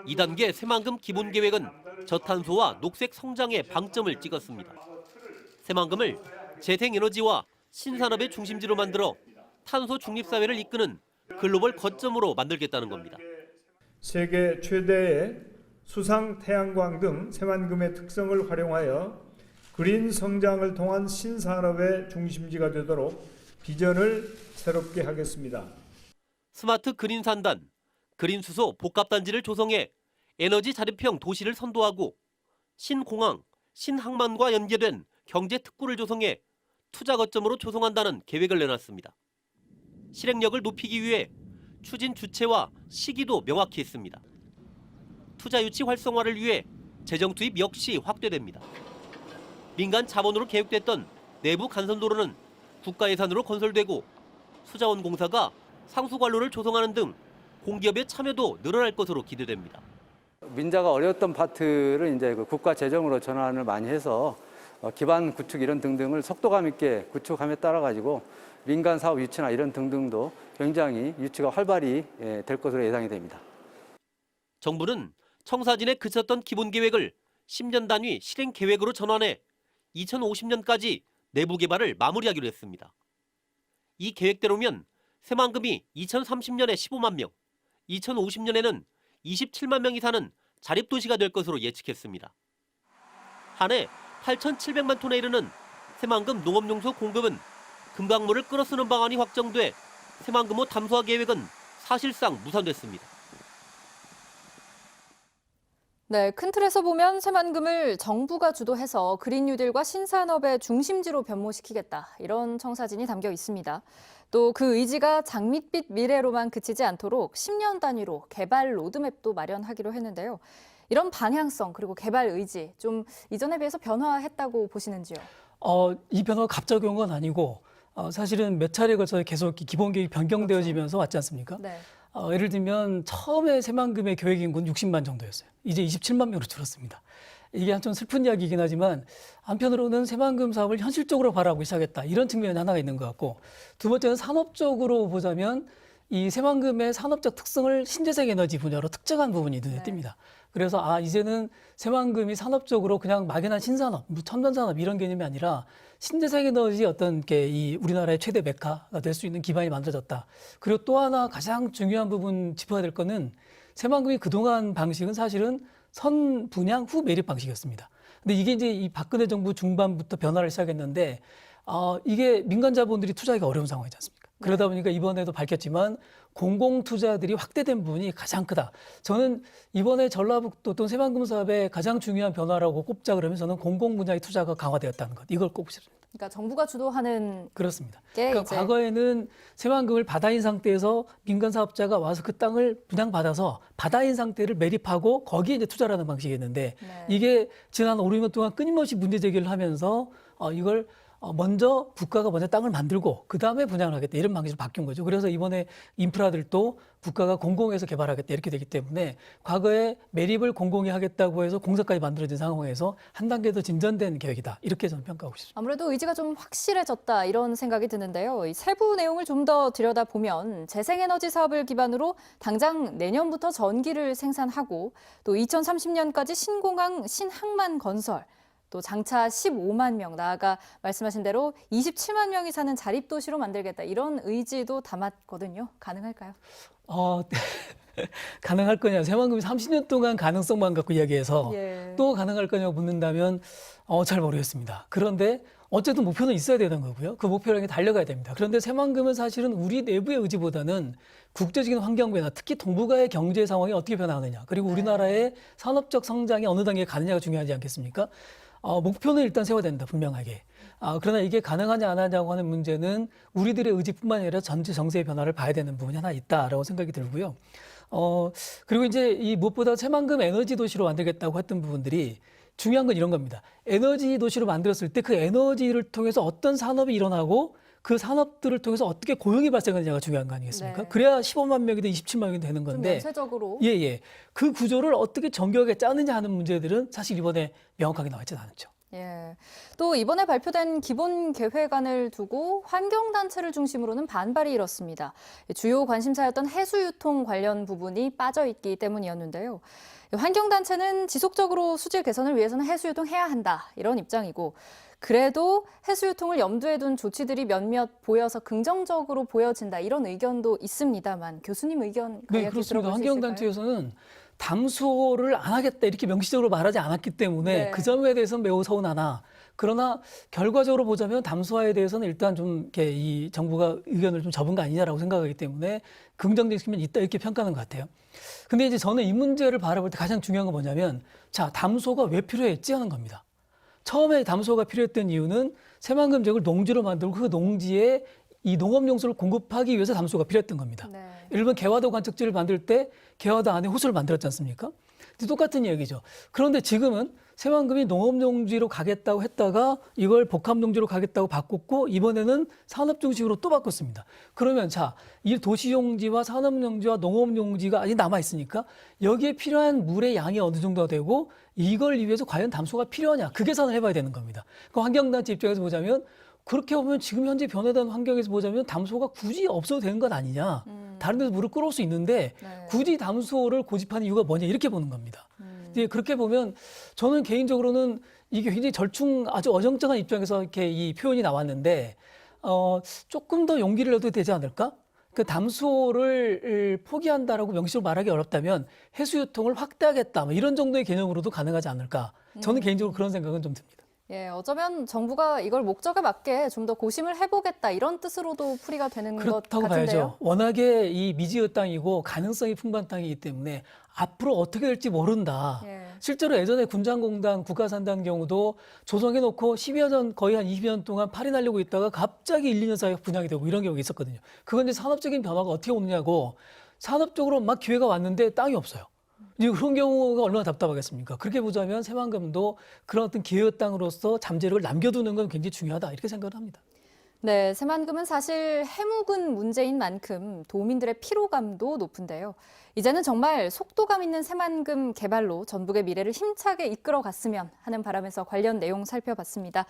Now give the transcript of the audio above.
2단계 새만금 기본계획은 저탄소와 녹색 성장에 방점을 찍었습니다. 새만금을 재생에너지와 신산업의 중심지로 만들어 탄소 중립사회를 이끄는 글로벌 거점으로 만들겠다는 겁니다. 세계 최대의 수상 태양광 등 새만금의 특성을 활용하여 그린 성장을 통한 신산업의 중심지가 되도록 비전을 새롭게 하겠습니다. 스마트 그린 산단, 그린 수소 복합단지를 조성해 에너지 자립형 도시를 선도하고 신공항, 신항만과 연계된 경제 특구를 조성해 투자 거점으로 조성한다는 계획을 내놨습니다. 실행력을 높이기 위해 추진 주체와 시기도 명확히 했습니다. 투자 유치 활성화를 위해 재정 투입 역시 확대됩니다. 민간 자본으로 계획됐던 내부 간선도로는 국가 예산으로 건설되고 수자원공사가 상수관로를 조성하는 등 공기업의 참여도 늘어날 것으로 기대됩니다. 민자가 어려웠던 파트를 이제 그 국가 재정으로 전환을 많이 해서 기반 구축 이런 등등을 속도감 있게 구축함에 따라 가지고 민간 사업 유치나 이런 등등도 굉장히 유치가 활발히 될 것으로 예상이 됩니다. 정부는 청사진에 그쳤던 기본계획을 10년 단위 실행 계획으로 전환해 2050년까지 내부 개발을 마무리하기로 했습니다. 이 계획대로면 새만금이 2030년에 15만 명, 2050년에는 27만 명이 사는 자립도시가 될 것으로 예측했습니다. 한 해 8,700만 톤에 이르는 새만금 농업용소 공급은 금강물을 끌어쓰는 방안이 확정돼 새만금호 담소화 계획은 사실상 무산됐습니다. 네, 큰 틀에서 보면 새만금을 정부가 주도해서 그린 뉴딜과 신산업의 중심지로 변모시키겠다. 이런 청사진이 담겨 있습니다. 또 그 의지가 장밋빛 미래로만 그치지 않도록 10년 단위로 개발 로드맵도 마련하기로 했는데요. 이런 방향성 그리고 개발 의지 좀 이전에 비해서 변화했다고 보시는지요? 이 변화가 갑자기 온 건 아니고 사실은 몇 차례에 걸쳐 계속 기본 계획이 변경되어지면서 왔지 않습니까? 네. 예를 들면 처음에 새만금의 계획 인구는 60만 정도였어요. 이제 27만 명으로 줄었습니다. 이게 좀 슬픈 이야기이긴 하지만 한편으로는 새만금 사업을 현실적으로 바라보기 시작했다. 이런 측면이 하나가 있는 것 같고 두 번째는 산업적으로 보자면 이 새만금의 산업적 특성을 신재생 에너지 분야로 특정한 부분이 눈에 띕니다. 그래서 이제는 새만금이 산업적으로 그냥 막연한 신산업, 첨단 산업 이런 개념이 아니라 신재생 에너지 어떤 게 이 우리나라의 최대 메카가 될 수 있는 기반이 만들어졌다. 그리고 또 하나 가장 중요한 부분 짚어야 될 거는 새만금이 그동안 방식은 사실은 선 분양 후 매립 방식이었습니다. 근데 이게 이제 이 박근혜 정부 중반부터 변화를 시작했는데 이게 민간 자본들이 투자하기가 어려운 상황이지 않습니까? 그러다 보니까 이번에도 밝혔지만 공공 투자들이 확대된 부분이 가장 크다. 저는 이번에 전라북도 또는 새만금 사업의 가장 중요한 변화라고 꼽자 그러면 저는 공공 분야의 투자가 강화되었다는 것. 이걸 꼽고 싶습니다. 그러니까 정부가 주도하는 그렇습니다. 게 그러니까 이제 과거에는 새만금을 바다인 상태에서 민간 사업자가 와서 그 땅을 분양받아서 바다인 상태를 매립하고 거기에 이제 투자라는 방식이었는데 이게 지난 5, 6년 동안 끊임없이 문제 제기를 하면서 이걸 먼저 국가가 먼저 땅을 만들고 그다음에 분양을 하겠다 이런 방식으로 바뀐 거죠. 그래서 이번에 인프라들도 국가가 공공에서 개발하겠다 이렇게 되기 때문에 과거에 매립을 공공이 하겠다고 해서 공사까지 만들어진 상황에서 한 단계 더 진전된 계획이다. 이렇게 저는 평가하고 싶습니다. 아무래도 의지가 좀 확실해졌다 이런 생각이 드는데요. 이 세부 내용을 좀 더 들여다보면 재생에너지 사업을 기반으로 당장 내년부터 전기를 생산하고 또 2030년까지 신공항, 신항만 건설 또 장차 15만 명, 나아가 말씀하신 대로 27만 명이 사는 자립도시로 만들겠다. 이런 의지도 담았거든요. 가능할까요? 가능할 거냐. 새만금이 30년 동안 가능성만 갖고 이야기해서 또 가능할 거냐고 묻는다면 잘 모르겠습니다. 그런데 어쨌든 목표는 있어야 되는 거고요. 그 목표를 향해 달려가야 됩니다. 그런데 새만금은 사실은 우리 내부의 의지보다는 국제적인 환경 변화, 특히 동북아의 경제 상황이 어떻게 변화하느냐, 그리고 우리나라의 산업적 성장이 어느 단계에 가느냐가 중요하지 않겠습니까? 목표는 일단 세워야 된다, 분명하게. 그러나 이게 가능하냐 안 하냐고 하는 문제는 우리들의 의지뿐만 아니라 전체 정세의 변화를 봐야 되는 부분이 하나 있다라고 생각이 들고요. 그리고 이제 이 무엇보다 새만금 에너지 도시로 만들겠다고 했던 부분들이 중요한 건 이런 겁니다. 에너지 도시로 만들었을 때 그 에너지를 통해서 어떤 산업이 일어나고 그 산업들을 통해서 어떻게 고용이 발생하느냐가 중요한 거 아니겠습니까? 그래야 15만 명이든 27만 명이든 되는 건데. 전체적으로. 그 구조를 어떻게 정교하게 짜느냐 하는 문제들은 사실 이번에 명확하게 나와 있지는 않죠. 예. 또 이번에 발표된 기본 계획안을 두고 환경단체를 중심으로는 반발이 일었습니다. 주요 관심사였던 해수유통 관련 부분이 빠져있기 때문이었는데요. 환경단체는 지속적으로 수질 개선을 위해서는 해수유통해야 한다, 이런 입장이고, 그래도 해수유통을 염두에 둔 조치들이 몇몇 보여서 긍정적으로 보여진다, 이런 의견도 있습니다만 교수님 의견 네, 간략히 그렇습니다. 들어볼 수 있을까요? 환경단체에서는 담수호를 안 하겠다 이렇게 명시적으로 말하지 않았기 때문에 네. 그 점에 대해서는 매우 서운하나, 그러나 결과적으로 보자면 담수화에 대해서는 일단 좀 이렇게 이 정부가 의견을 좀 접은 거 아니냐라고 생각하기 때문에 긍정적인 면이 있다 이렇게 평가하는 것 같아요. 근데 이제 저는 이 문제를 바라볼 때 가장 중요한 건 뭐냐면, 자, 담수호가 왜 필요했지 하는 겁니다. 처음에 담수호가 필요했던 이유는 새만금 지역을 농지로 만들고 그 농지에 이 농업용수를 공급하기 위해서 담수호가 필요했던 겁니다. 네. 예를 들면 개화도 관측지를 만들 때 개화도 안에 호수를 만들었지 않습니까? 똑같은 얘기죠. 그런데 지금은 새만금이 농업용지로 가겠다고 했다가 이걸 복합용지로 가겠다고 바꿨고, 이번에는 산업중심으로 또 바꿨습니다. 그러면 자, 이 도시용지와 산업용지와 농업용지가 아직 남아있으니까 여기에 필요한 물의 양이 어느 정도가 되고, 이걸 위해서 과연 담수가 필요하냐, 그 계산을 해봐야 되는 겁니다. 그 환경단체 입장에서 보자면, 그렇게 보면 지금 현재 변화된 환경에서 보자면 담수호가 굳이 없어도 되는 것 아니냐. 다른 데서 물을 끌어올 수 있는데 네. 굳이 담수호를 고집하는 이유가 뭐냐, 이렇게 보는 겁니다. 이제 그렇게 보면 저는 개인적으로는 이게 굉장히 아주 어정쩡한 입장에서 이렇게 이 표현이 나왔는데, 조금 더 용기를 내도 되지 않을까? 그 담수호를 포기한다라고 명시적으로 말하기 어렵다면 해수유통을 확대하겠다, 뭐 이런 정도의 개념으로도 가능하지 않을까? 저는 개인적으로 그런 생각은 좀 듭니다. 예, 어쩌면 정부가 이걸 목적에 맞게 좀 더 고심을 해보겠다, 이런 뜻으로도 풀이가 되는 것 그렇다고 같은데요. 봐야죠. 워낙에 이 미지의 땅이고 가능성이 풍부한 땅이기 때문에 앞으로 어떻게 될지 모른다. 예. 실제로 예전에 군장공단, 국가산단 경우도 조성해놓고 10여 년, 거의 한 20년 동안 팔이 날리고 있다가 갑자기 1, 2년 사이에 분양이 되고 이런 경우가 있었거든요. 그건 이제 산업적인 변화가 어떻게 오느냐고, 산업적으로 막 기회가 왔는데 땅이 없어요. 이제 그런 경우가 얼마나 답답하겠습니까? 그렇게 보자면 새만금도 그런 어떤 기회의 땅으로서 잠재력을 남겨두는 건 굉장히 중요하다, 이렇게 생각을 합니다. 네, 새만금은 사실 해묵은 문제인 만큼 도민들의 피로감도 높은데요. 이제는 정말 속도감 있는 새만금 개발로 전북의 미래를 힘차게 이끌어 갔으면 하는 바람에서 관련 내용 살펴봤습니다.